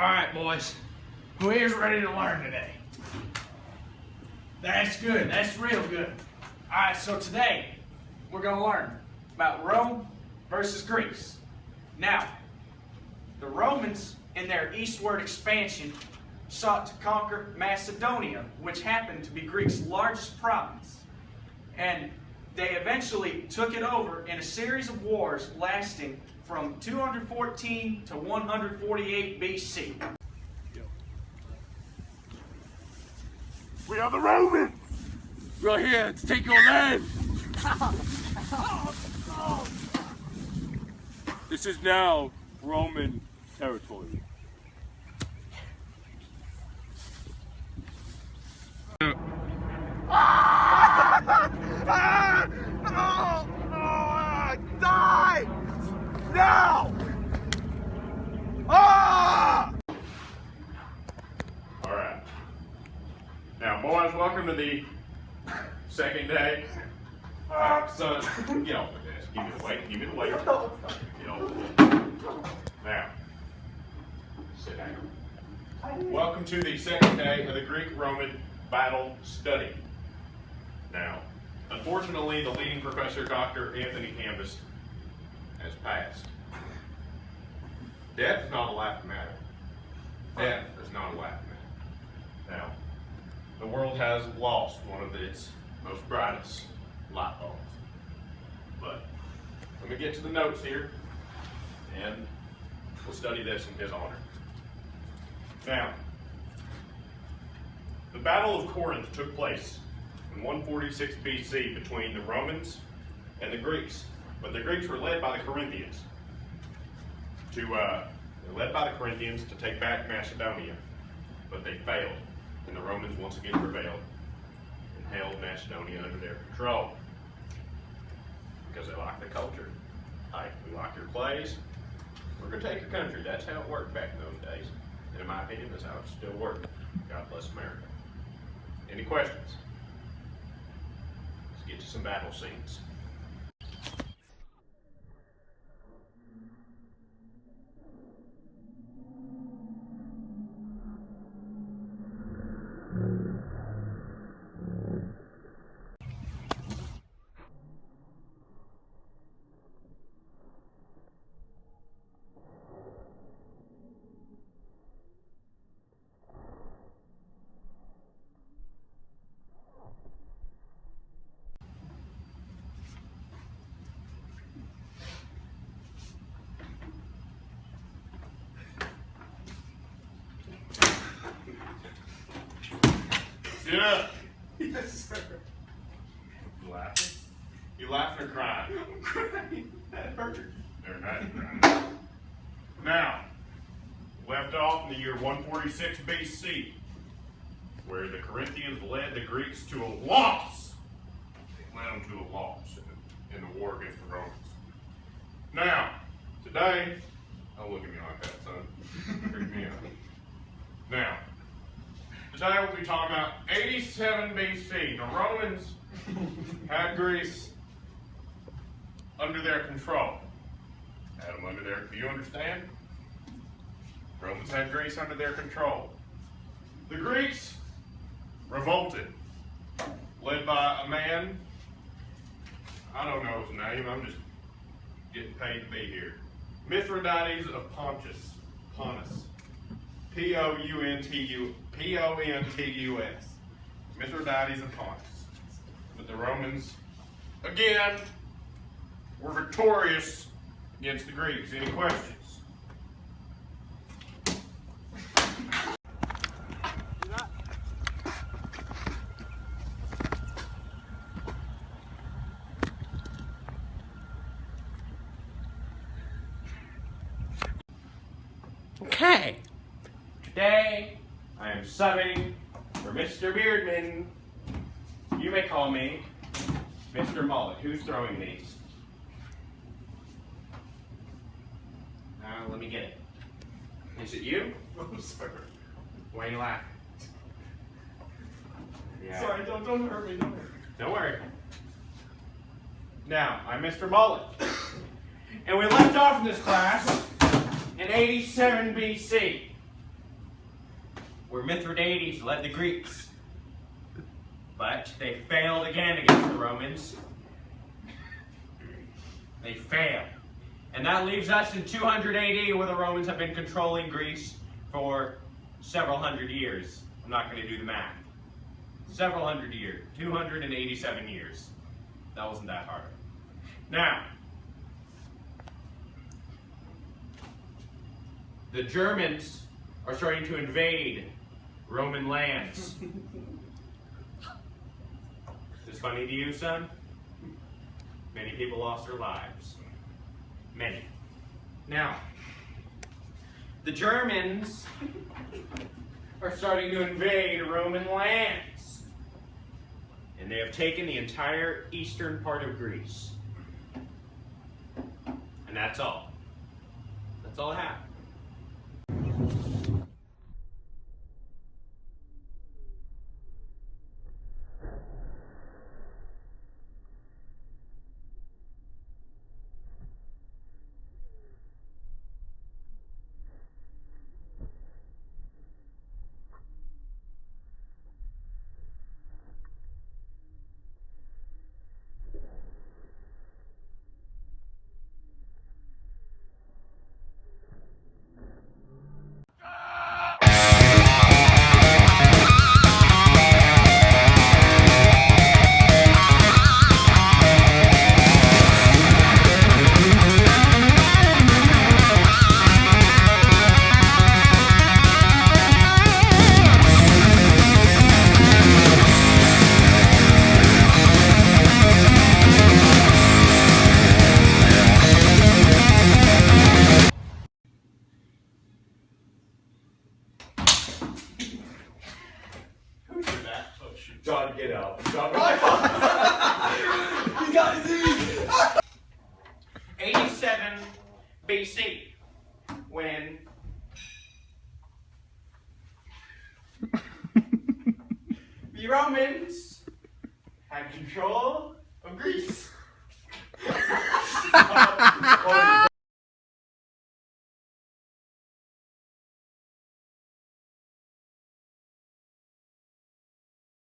Alright, boys. Who here's ready to learn today? That's good. That's real good. Alright, so today we're going to learn about Rome versus Greece. Now, the Romans, in their eastward expansion, sought to conquer Macedonia, which happened to be Greece's largest province. And they eventually took it over in a series of wars lasting from 214 to 148 BC. We are the Romans! We're here to take your land! This is now Roman territory. Die! Now! Alright. Now, boys, welcome to the second day. Son, get off the desk. Give me the weight. Give me the weight. Get off. Now, sit down. Welcome to the second day of the Greek-Roman battle study. Now, unfortunately, the leading professor, Dr. Anthony Canvas, has passed. Death is not a laughing matter. Death is not a laughing matter. Now, the world has lost one of its most brightest light bulbs. But let me get to the notes here, and we'll study this in his honor. Now, the Battle of Corinth took place in 146 BC between the Romans and the Greeks. But the Greeks were led by the Corinthians to take back Macedonia. But they failed, and the Romans once again prevailed and held Macedonia under their control. Because they like the culture. Hey, we like your plays, we're going to take your country. That's how it worked back in those days. And in my opinion, that's how it still works. God bless America. Any questions? Let's get to some battle scenes. Sit up. Yes, sir. You laughing? You laughing or crying? I'm crying. That hurt. They're not crying. Now, left off in the year 146 BC, where the Corinthians led the Greeks to a loss. They led them to a loss in the war against the Romans. Now, today, don't look at me like that, son. Freak me out. Now, today we'll be talking about 87 BC. The Romans had Greece under their control. Had them under their, do you understand? Romans had Greece under their control. The Greeks revolted, led by a man, I don't know his name, I'm just getting paid to be here. Mithridates of Pontus. P-O-N-T-U-S. Mithridates of Pontus. But the Romans, again, were victorious against the Greeks. Any questions? Okay. Today, I am subbing for Mr. Beardman. You may call me Mr. Mullet. Who's throwing these? Let me get it. Is it you? Oh, sir. Why are you laughing? Yeah. Sorry, don't hurt me, don't hurt me. Don't worry. Now, I'm Mr. Mullet. And we left off in this class in 87 BC. where Mithridates led the Greeks. But they failed again against the Romans. They failed. And that leaves us in 200 AD, where the Romans have been controlling Greece for several hundred years. I'm not going to do the math. Several hundred years. 287 years. That wasn't that hard. Now, the Germans are starting to invade Roman lands. Is this funny to you, son? Many people lost their lives. Many. Now, the Germans are starting to invade Roman lands. And they have taken the entire eastern part of Greece. And that's all. That's all I have. John, get out. John, He's got disease! 87 BC, when the Romans had control of Greece.